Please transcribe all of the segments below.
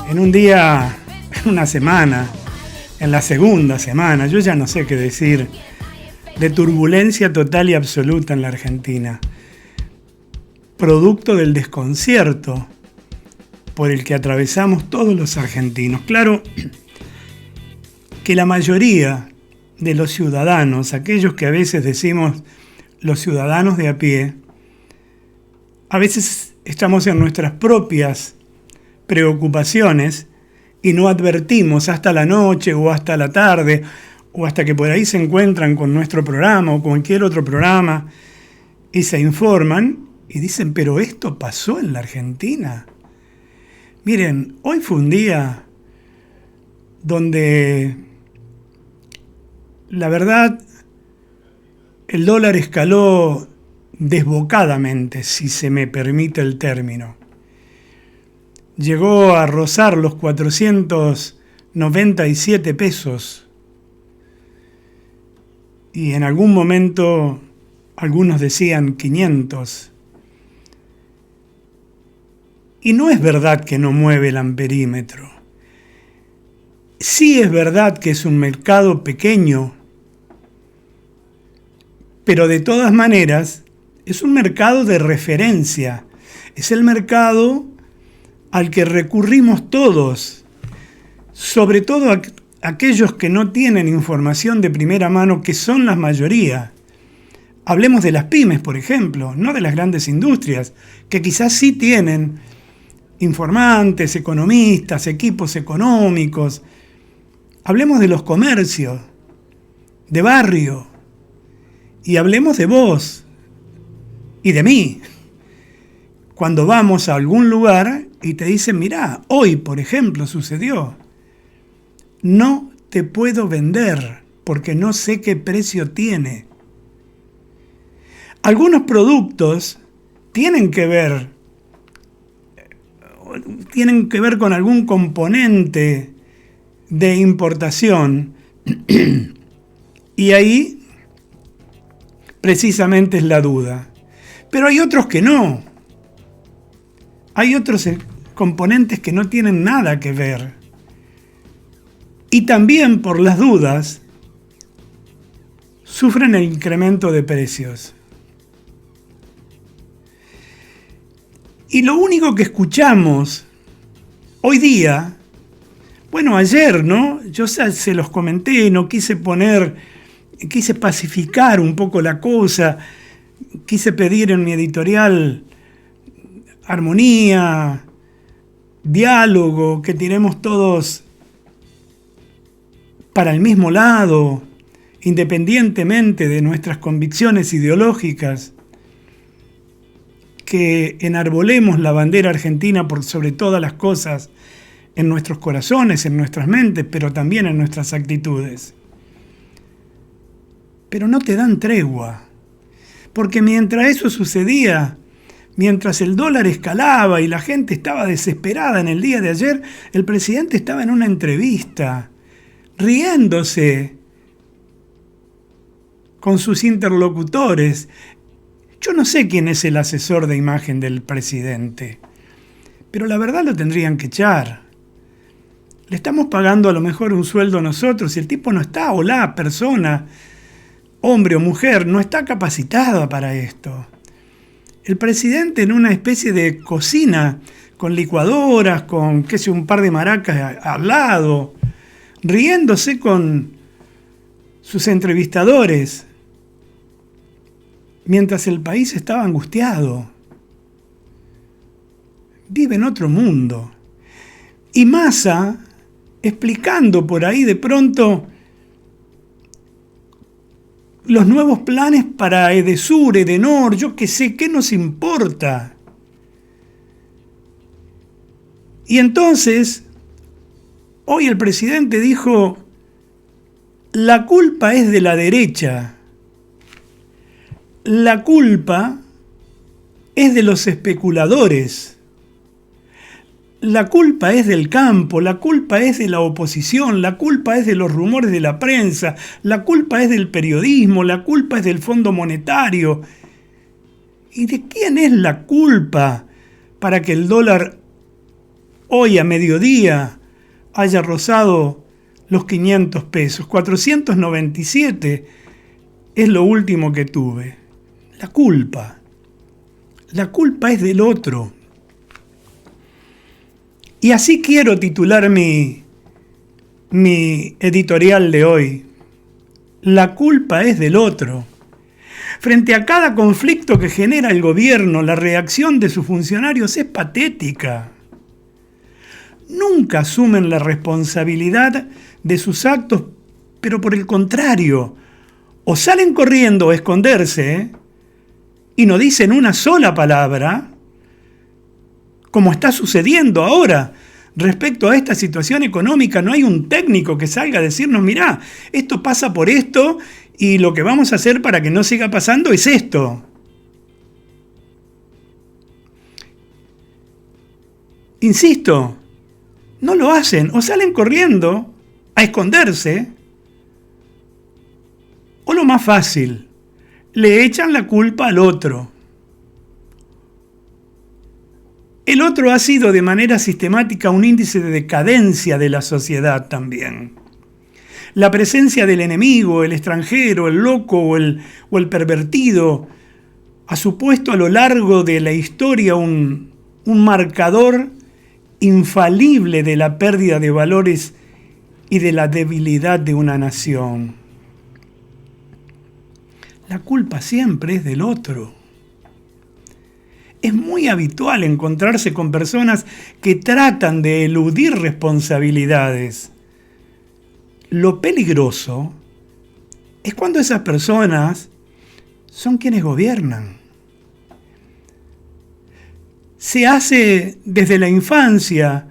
en un día, en una semana, en la segunda semana, yo ya no sé qué decir, de turbulencia total y absoluta en la Argentina, producto del desconcierto por el que atravesamos todos los argentinos. Claro que la mayoría de los ciudadanos, aquellos que a veces decimos los ciudadanos de a pie, a veces estamos en nuestras propias preocupaciones y no advertimos hasta la noche o hasta la tarde o hasta que por ahí se encuentran con nuestro programa o cualquier otro programa y se informan y dicen, pero esto pasó en la Argentina. Miren, hoy fue un día donde la verdad el dólar escaló desbocadamente, si se me permite el término. Llegó a rozar los 497 pesos y en algún momento algunos decían 500. Y no es verdad que no mueve el amperímetro. Sí es verdad que es un mercado pequeño, pero de todas maneras es un mercado de referencia. Es el mercado al que recurrimos todos, sobre todo aquellos que no tienen información de primera mano, que son la mayoría. Hablemos de las pymes, por ejemplo, no de las grandes industrias, que quizás sí tienen informantes, economistas, equipos económicos. Hablemos de los comercios, de barrio, y hablemos de vos y de mí. Cuando vamos a algún lugar y te dicen, mirá, hoy, por ejemplo, sucedió, no te puedo vender porque no sé qué precio tiene. Algunos productos tienen que ver con algún componente de importación y ahí precisamente es la duda. Pero hay otros que no. Hay otros componentes que no tienen nada que ver. Y también por las dudas sufren el incremento de precios. Y lo único que escuchamos hoy día, bueno, ayer, ¿no? Yo se los comenté, no quise pacificar un poco la cosa, quise pedir en mi editorial armonía, diálogo, que tiremos todos para el mismo lado, independientemente de nuestras convicciones ideológicas, que enarbolemos la bandera argentina por sobre todas las cosas en nuestros corazones, en nuestras mentes, pero también en nuestras actitudes. Pero no te dan tregua, porque mientras eso sucedía, mientras el dólar escalaba y la gente estaba desesperada en el día de ayer, el presidente estaba en una entrevista, riéndose con sus interlocutores. Yo no sé quién es el asesor de imagen del presidente, pero la verdad lo tendrían que echar. Le estamos pagando a lo mejor un sueldo nosotros y el tipo no está, o la persona, hombre o mujer, no está capacitada para esto. El presidente en una especie de cocina, con licuadoras, con un par de maracas al lado, riéndose con sus entrevistadores, mientras el país estaba angustiado. Vive en otro mundo. Y Massa, explicando por ahí de pronto los nuevos planes para Edesur, Edenor, yo qué sé, ¿qué nos importa? Y entonces, hoy el presidente dijo, la culpa es de la derecha, la culpa es de los especuladores, la culpa es del campo, la culpa es de la oposición, la culpa es de los rumores de la prensa, la culpa es del periodismo, la culpa es del Fondo Monetario. ¿Y de quién es la culpa para que el dólar hoy a mediodía haya rozado los 500 pesos. 497 es lo último que tuve. La culpa. La culpa es del otro. Y así quiero titular mi editorial de hoy. La culpa es del otro. Frente a cada conflicto que genera el gobierno, la reacción de sus funcionarios es patética. Nunca asumen la responsabilidad de sus actos, pero por el contrario, o salen corriendo a esconderse y no dicen una sola palabra, como está sucediendo ahora. Respecto a esta situación económica, no hay un técnico que salga a decirnos, mirá, esto pasa por esto y lo que vamos a hacer para que no siga pasando es esto. Insisto, no lo hacen, o salen corriendo a esconderse, o lo más fácil, le echan la culpa al otro. El otro ha sido de manera sistemática un índice de decadencia de la sociedad también. La presencia del enemigo, el extranjero, el loco o el pervertido ha supuesto a lo largo de la historia un marcador infalible de la pérdida de valores y de la debilidad de una nación. La culpa siempre es del otro. Es muy habitual encontrarse con personas que tratan de eludir responsabilidades. Lo peligroso es cuando esas personas son quienes gobiernan. Se hace desde la infancia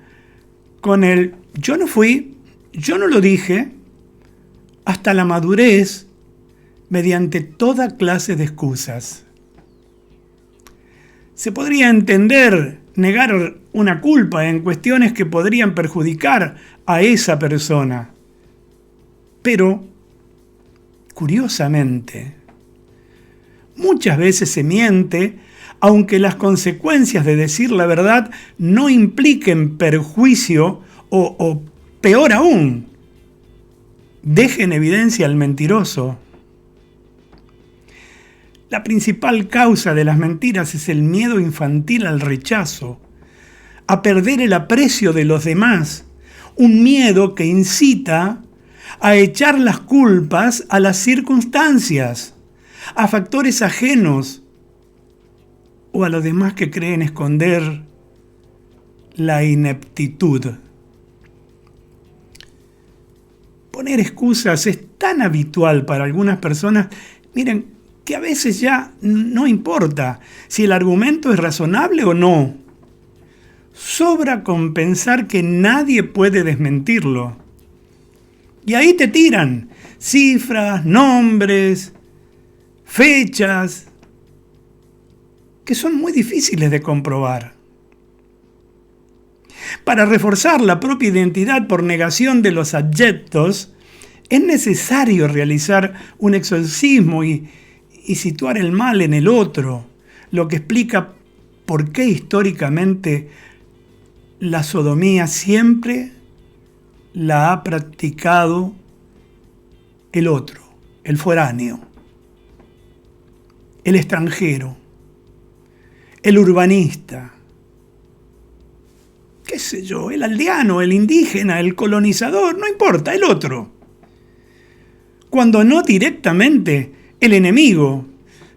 con el yo no fui, yo no lo dije, hasta la madurez mediante toda clase de excusas. Se podría entender negar una culpa en cuestiones que podrían perjudicar a esa persona. Pero, curiosamente, muchas veces se miente, aunque las consecuencias de decir la verdad no impliquen perjuicio o peor aún, dejen en evidencia al mentiroso. La principal causa de las mentiras es el miedo infantil al rechazo, a perder el aprecio de los demás, un miedo que incita a echar las culpas a las circunstancias, a factores ajenos o a los demás que creen esconder la ineptitud. Poner excusas es tan habitual para algunas personas, miren, que a veces ya no importa si el argumento es razonable o no. Sobra con pensar que nadie puede desmentirlo. Y ahí te tiran cifras, nombres, fechas, que son muy difíciles de comprobar. Para reforzar la propia identidad por negación de los abyectos, es necesario realizar un exorcismo y situar el mal en el otro, lo que explica por qué históricamente la sodomía siempre la ha practicado el otro, el foráneo, el extranjero, el urbanista, qué sé yo, el aldeano, el indígena, el colonizador, no importa, el otro. Cuando no directamente el enemigo,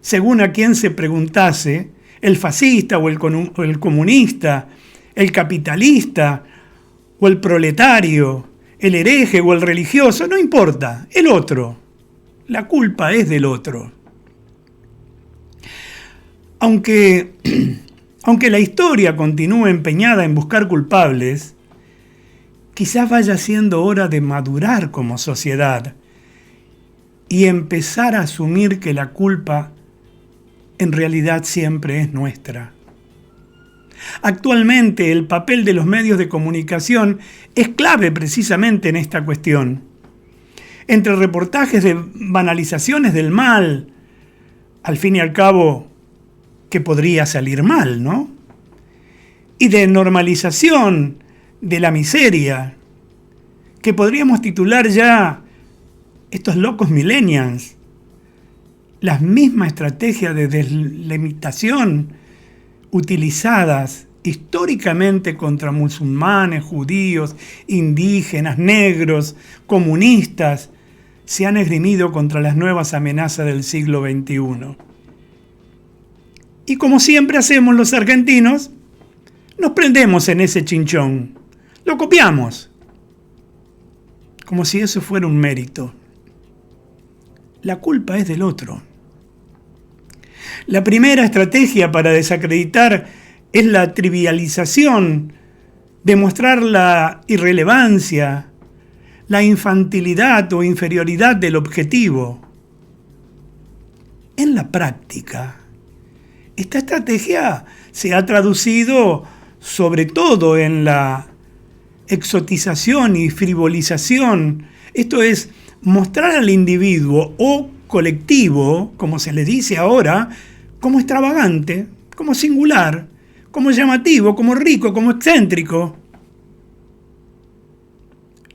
según a quien se preguntase, el fascista o el comunista, el capitalista o el proletario, el hereje o el religioso, no importa, el otro. La culpa es del otro. Aunque la historia continúe empeñada en buscar culpables, quizás vaya siendo hora de madurar como sociedad y empezar a asumir que la culpa en realidad siempre es nuestra. Actualmente el papel de los medios de comunicación es clave precisamente en esta cuestión. Entre reportajes de banalizaciones del mal, al fin y al cabo, que podría salir mal, ¿no? Y de normalización de la miseria, que podríamos titular ya estos locos millennials, las mismas estrategias de delimitación utilizadas históricamente contra musulmanes, judíos, indígenas, negros, comunistas, se han esgrimido contra las nuevas amenazas del siglo XXI. Y como siempre hacemos los argentinos, nos prendemos en ese chinchón, lo copiamos, como si eso fuera un mérito. La culpa es del otro. La primera estrategia para desacreditar es la trivialización, demostrar la irrelevancia, la infantilidad o inferioridad del objetivo. En la práctica, esta estrategia se ha traducido sobre todo en la exotización y frivolización, esto es, mostrar al individuo o colectivo, como se le dice ahora, como extravagante, como singular, como llamativo, como rico, como excéntrico.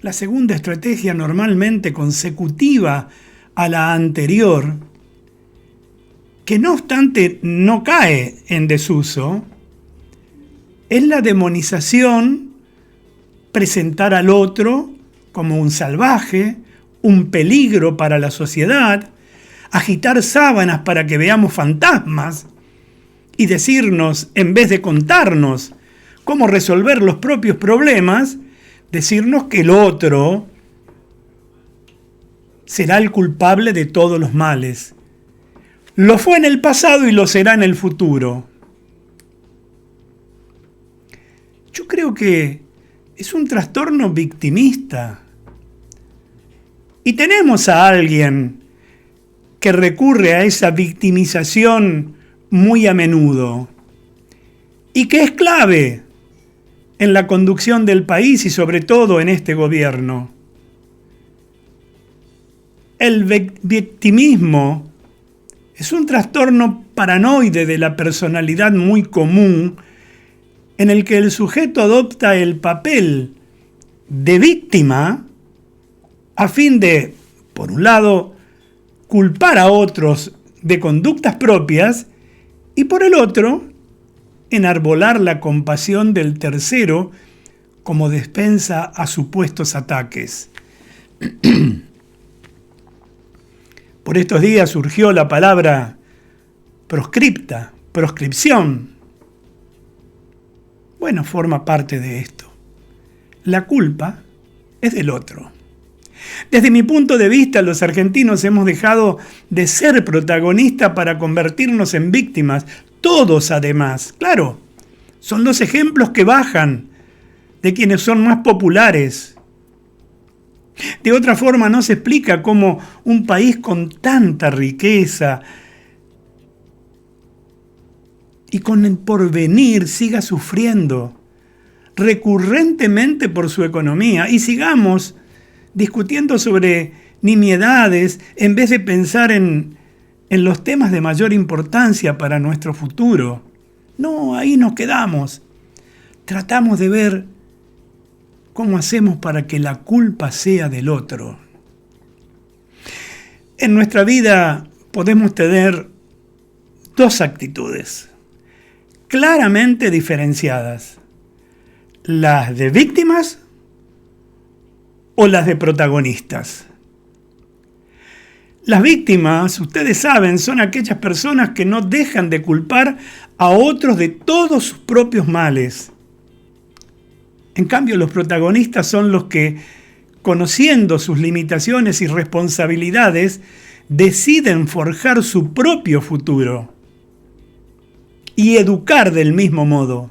La segunda estrategia, normalmente consecutiva a la anterior, que no obstante no cae en desuso, es la demonización, presentar al otro como un salvaje, un peligro para la sociedad, agitar sábanas para que veamos fantasmas y decirnos, en vez de contarnos cómo resolver los propios problemas, decirnos que el otro será el culpable de todos los males. Lo fue en el pasado y lo será en el futuro. Yo creo que es un trastorno victimista. Y tenemos a alguien que recurre a esa victimización muy a menudo y que es clave en la conducción del país y sobre todo en este gobierno. El victimismo es un trastorno paranoide de la personalidad muy común en el que el sujeto adopta el papel de víctima a fin de, por un lado, culpar a otros de conductas propias y por el otro, enarbolar la compasión del tercero como defensa a supuestos ataques. Por estos días surgió la palabra proscripta, proscripción. Bueno, forma parte de esto. La culpa es del otro. Desde mi punto de vista, los argentinos hemos dejado de ser protagonistas para convertirnos en víctimas. Todos, además. Claro, son los ejemplos que bajan de quienes son más populares. De otra forma, no se explica cómo un país con tanta riqueza y con el porvenir siga sufriendo recurrentemente por su economía y sigamos discutiendo sobre nimiedades en vez de pensar en los temas de mayor importancia para nuestro futuro. No, ahí nos quedamos. Tratamos de ver cómo hacemos para que la culpa sea del otro. En nuestra vida podemos tener dos actitudes claramente diferenciadas: las de víctimas o las de protagonistas. Las víctimas, ustedes saben, son aquellas personas que no dejan de culpar a otros de todos sus propios males. En cambio, los protagonistas son los que, conociendo sus limitaciones y responsabilidades, deciden forjar su propio futuro y educar del mismo modo.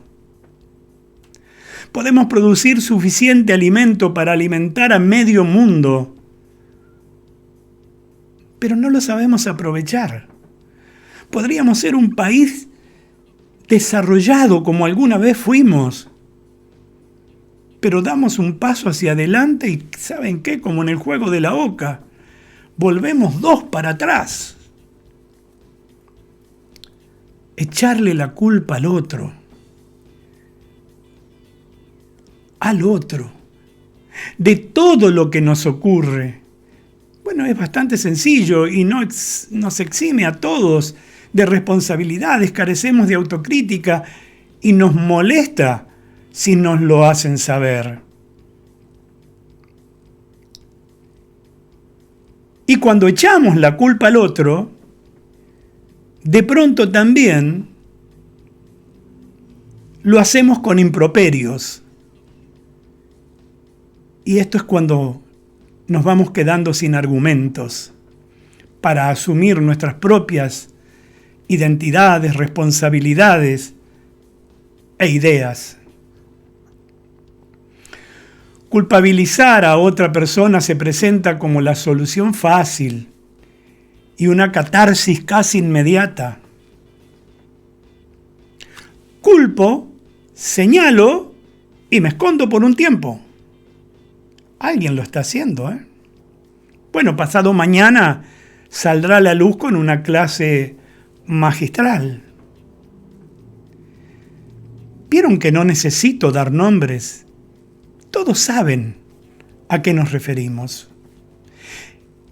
Podemos producir suficiente alimento para alimentar a medio mundo, pero no lo sabemos aprovechar. Podríamos ser un país desarrollado como alguna vez fuimos, pero damos un paso hacia adelante y ¿saben qué? Como en el juego de la oca, volvemos 2 para atrás. Echarle la culpa al otro, al otro, de todo lo que nos ocurre. Bueno, es bastante sencillo y nos exime a todos de responsabilidades, carecemos de autocrítica y nos molesta si nos lo hacen saber. Y cuando echamos la culpa al otro, de pronto también lo hacemos con improperios. Y esto es cuando nos vamos quedando sin argumentos para asumir nuestras propias identidades, responsabilidades e ideas. Culpabilizar a otra persona se presenta como la solución fácil y una catarsis casi inmediata. Culpo, señalo y me escondo por un tiempo. Alguien lo está haciendo, ¿eh? Bueno, pasado mañana saldrá a la luz con una clase magistral. ¿Vieron que no necesito dar nombres? Todos saben a qué nos referimos.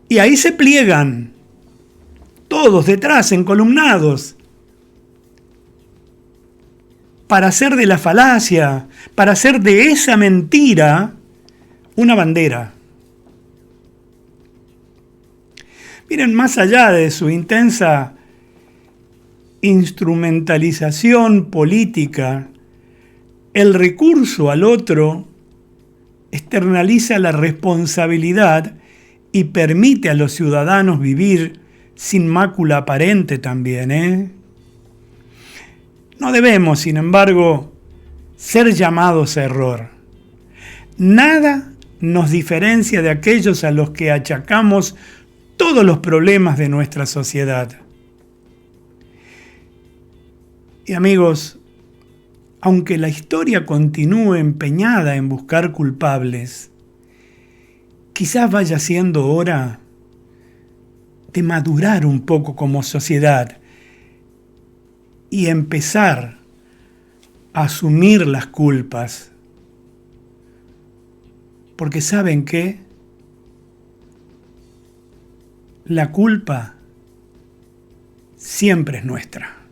Y ahí se pliegan, todos detrás, encolumnados, para hacer de la falacia, para hacer de esa mentira una bandera. Miren, más allá de su intensa instrumentalización política, el recurso al otro externaliza la responsabilidad y permite a los ciudadanos vivir sin mácula aparente también, No debemos, sin embargo, ser llamados a error. Nada nos diferencia de aquellos a los que achacamos todos los problemas de nuestra sociedad. Y amigos, aunque la historia continúe empeñada en buscar culpables, quizás vaya siendo hora de madurar un poco como sociedad y empezar a asumir las culpas. Porque ¿saben qué? La culpa siempre es nuestra.